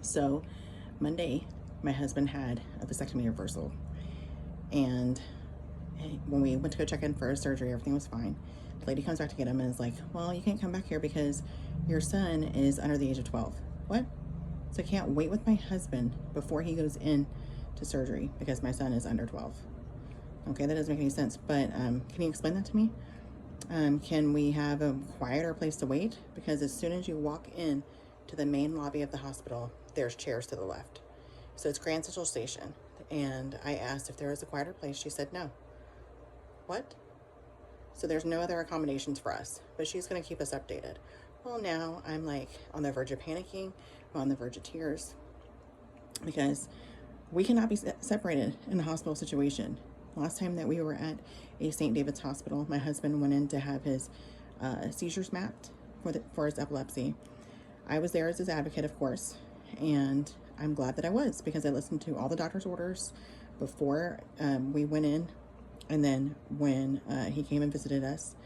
So Monday, my husband had a vasectomy reversal, and when we went to go check in for his surgery, everything was fine. The lady comes back to get him and is like, well, you can't come back here because your son is under the age of 12. What? So I can't wait with my husband before he goes in to surgery because my son is under 12. Okay, that doesn't make any sense, but can you explain that to me? Can we have a quieter place to wait? Because as soon as you walk in to the main lobby of the hospital, there's chairs to the left. So it's Grand Central Station. And I asked if there was a quieter place. She said no. What? So there's no other accommodations for us, but she's going to keep us updated. Well, now I'm like on the verge of panicking. I'm on the verge of tears because we cannot be separated in a hospital situation. Last time that we were at a St. David's hospital, my husband went in to have his seizures mapped for his epilepsy. I was there as his advocate, of course, and I'm glad that I was because I listened to all the doctor's orders before we went in, and then when he came and visited us,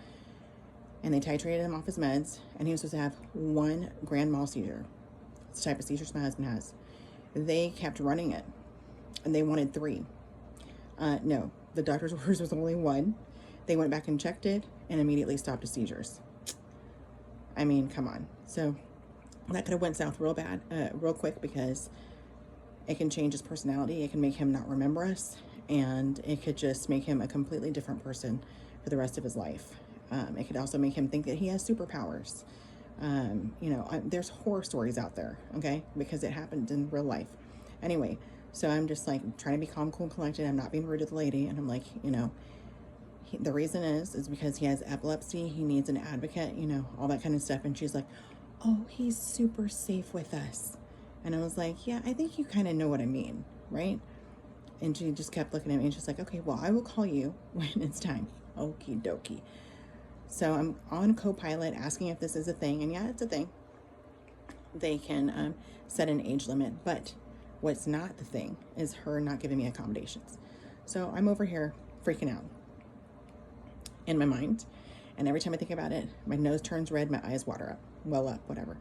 and they titrated him off his meds, and he was supposed to have one grand mal seizure. It's the type of seizures my husband has. They kept running it, and they wanted 3. No, the doctor's orders was only 1. They went back and checked it and immediately stopped his seizures. I mean, come on. So that could have went south real bad, real quick, because it can change his personality. It can make him not remember us, and it could just make him a completely different person for the rest of his life. It could also make him think that he has superpowers. There's horror stories out there, okay, because it happened in real life. Anyway, so I'm just like trying to be calm, cool, and collected. I'm not being rude to the lady, and I'm like, the reason is because he has epilepsy. He needs an advocate, all that kind of stuff. And she's like, oh, he's super safe with us. And I was like, yeah, I think you kind of know what I mean, right? And she just kept looking at me, and she's like, okay, well, I will call you when it's time. Okie dokie. So I'm on Copilot asking if this is a thing, and yeah, it's a thing. They can set an age limit, but what's not the thing is her not giving me accommodations. So I'm over here freaking out in my mind, and every time I think about it, my nose turns red, my eyes well up, whatever.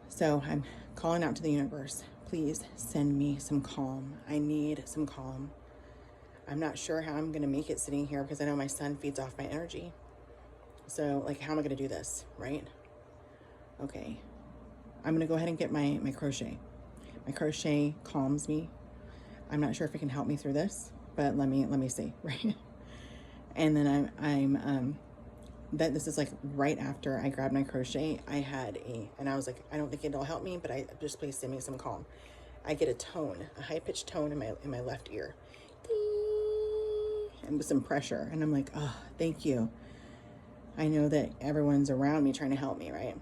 So I'm calling out to the universe, please send me some calm. I need some calm. I'm not sure how I'm going to make it sitting here because I know my son feeds off my energy. So, like, how am I going to do this, right? Okay. I'm going to go ahead and get my crochet. My crochet calms me. I'm not sure if it can help me through this, but let me see, right? And then this is like right after I grabbed my crochet, I was like, I don't think it'll help me, but just please send me some calm. I get a high-pitched tone in my left ear. And with some pressure, and I'm like, oh, thank you. I know that everyone's around me trying to help me, right?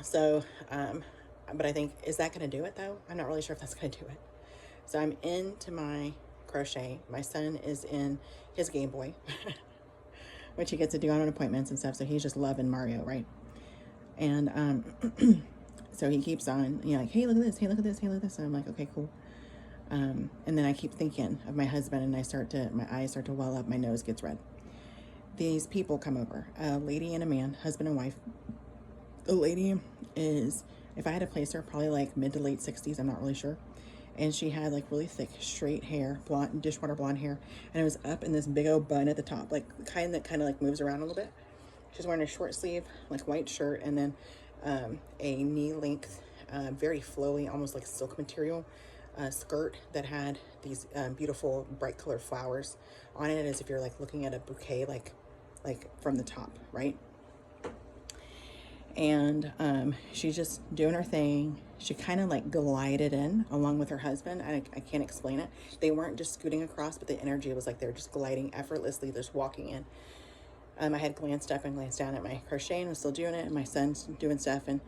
So, but I think, is that going to do it though? I'm not really sure if that's going to do it. So I'm into my crochet. My son is in his Game Boy, which he gets to do on appointments and stuff. So he's just loving Mario, right? And so he keeps on, like, hey, look at this, hey, look at this, hey, look at this. And I'm like, okay, cool. And then I keep thinking of my husband, and my eyes start to well up, my nose gets red. These people come over, a lady and a man, husband and wife. The lady is, if I had to place her, probably like mid to late 60s, I'm not really sure. And she had like really thick, straight hair, blonde, dishwater blonde hair. And it was up in this big old bun at the top, like kind of like moves around a little bit. She's wearing a short sleeve, like white shirt, and then a knee length, very flowy, almost like silk material skirt that had these beautiful bright colored flowers on it, as if you're like looking at a bouquet, like from the top, right? And she's just doing her thing. She kind of like glided in along with her husband. I can't explain it. They weren't just scooting across, but the energy was like they were just gliding effortlessly, just walking in. I had glanced up and glanced down at my crochet and was still doing it, and my son's doing stuff, and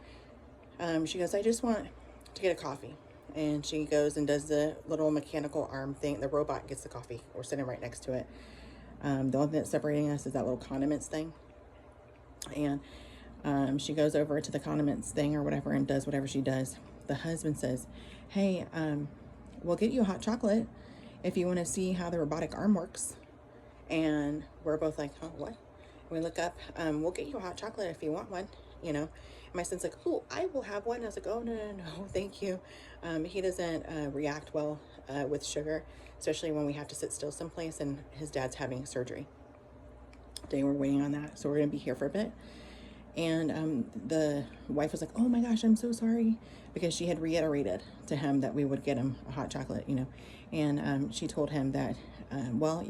she goes, I just want to get a coffee. And she goes and does the little mechanical arm thing. The robot gets the coffee. We're sitting right next to it. The only thing that's separating us is that little condiments thing. And she goes over to the condiments thing or whatever and does whatever she does. The husband says, hey, we'll get you a hot chocolate if you want to see how the robotic arm works. And we're both like, oh, what? And we look up, we'll get you a hot chocolate if you want one, my son's like, oh, I will have one. I was like, oh, no, no, no, thank you. He doesn't react well with sugar, especially when we have to sit still someplace and his dad's having surgery. They were waiting on that, so we're going to be here for a bit. And the wife was like, oh my gosh, I'm so sorry, because she had reiterated to him that we would get him a hot chocolate, you know. And she told him that, well,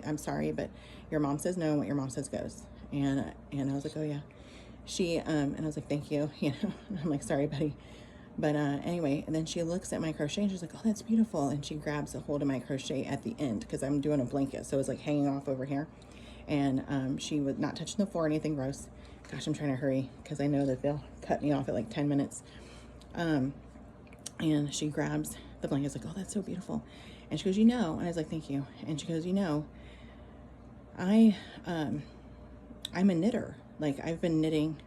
I'm sorry, but your mom says no, and what your mom says goes. And I was like, oh yeah. And I was like, thank you, you know. I'm like, sorry, buddy. But anyway, and then she looks at my crochet and she's like, oh, that's beautiful. And she grabs a hold of my crochet at the end, because I'm doing a blanket, so it's like hanging off over here. And she was not touching the floor or anything gross. Gosh, I'm trying to hurry because I know that they'll cut me off at like 10 minutes. And she grabs the blanket. It's like, oh, that's so beautiful. And she goes, you know, and I was like, thank you. And she goes, you know, I'm a knitter. Like, I've been knitting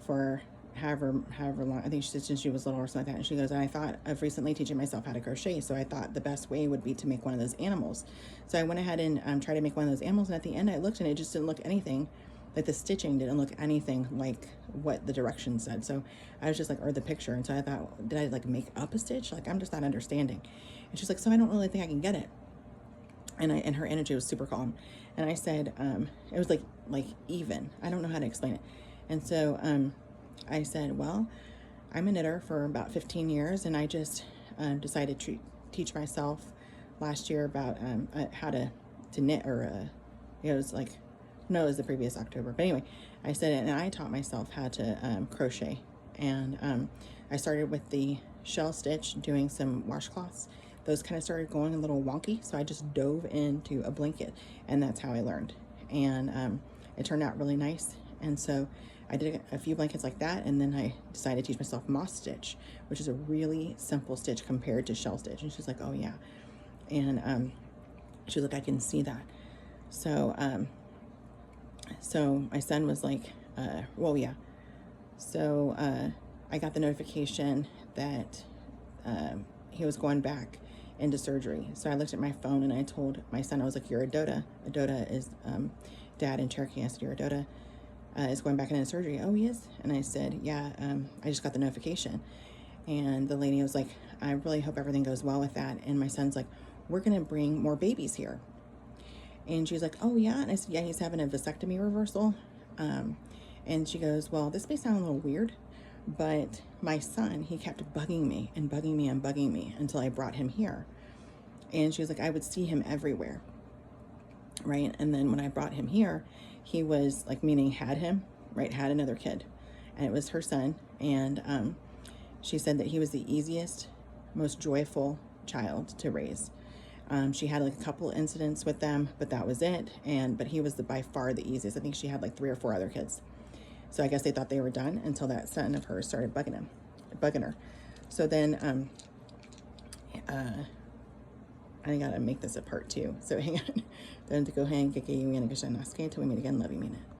for however long. I think she said since she was little or something like that. And she goes, and I thought of recently teaching myself how to crochet. So I thought the best way would be to make one of those animals. So I went ahead and tried to make one of those animals. And at the end I looked and it just didn't look anything like, the stitching didn't look anything like what the directions said. So I was just like, or the picture. And so I thought, did I like make up a stitch? Like, I'm just not understanding. And she's like, so I don't really think I can get it. And her energy was super calm. And I said, it was like even. I don't know how to explain it. And so I said, well, I'm a knitter for about 15 years, and I just decided to teach myself last year about how to knit, or it was like, no, it was the previous October. But anyway, I said it, and I taught myself how to crochet. And I started with the shell stitch, doing some washcloths. Those kind of started going a little wonky, so I just dove into a blanket, and that's how I learned. And it turned out really nice. And so I did a few blankets like that, and then I decided to teach myself moss stitch, which is a really simple stitch compared to shell stitch. And she's like, oh yeah. And she was like, I can see that. So so my son was like, well, yeah. So I got the notification that he was going back into surgery. So I looked at my phone and I told my son, I was like, you're a Dota. A Dota is dad in Cherokee. I said, you're a Dota. Is going back into surgery. Oh, he is? And I said, yeah, I just got the notification. And the lady was like, I really hope everything goes well with that. And my son's like, we're going to bring more babies here. And she's like, oh yeah. And I said, yeah, he's having a vasectomy reversal. And she goes, well, this may sound a little weird, but my son, he kept bugging me and bugging me and bugging me until I brought him here. And she was like, I would see him everywhere. Right. And then when I brought him here, he was like, meaning had him, right, had another kid, and it was her son. And she said that he was the easiest, most joyful child to raise. She had like a couple incidents with them, but that was it. But he was by far the easiest. I think she had like 3 or 4 other kids. So I guess they thought they were done until that son of hers started bugging her. So then I gotta make this a part 2. So hang on. Then to go hang, get you in a until we meet again. Love you, mean it.